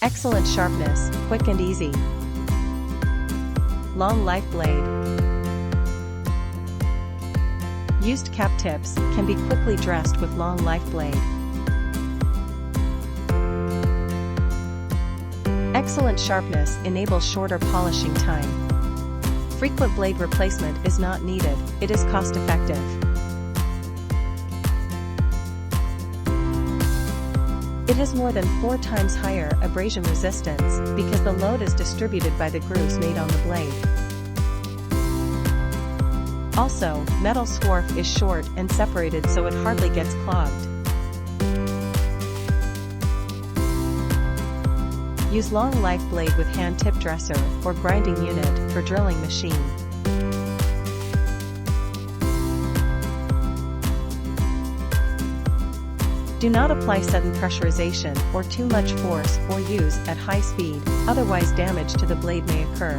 Excellent sharpness, quick and easy. Long life blade. Used cap tips can be quickly dressed with long life blade. Excellent sharpness enables shorter polishing time. Frequent blade replacement is not needed, it is cost effective. It has more than 4 times higher abrasion resistance because the load is distributed by the grooves made on the blade. Also, metal swarf is short and separated so it hardly gets clogged. Use long life blade with hand tip dresser or grinding unit for drilling machine. Do not apply sudden pressurization or too much force or use at high speed, otherwise damage to the blade may occur.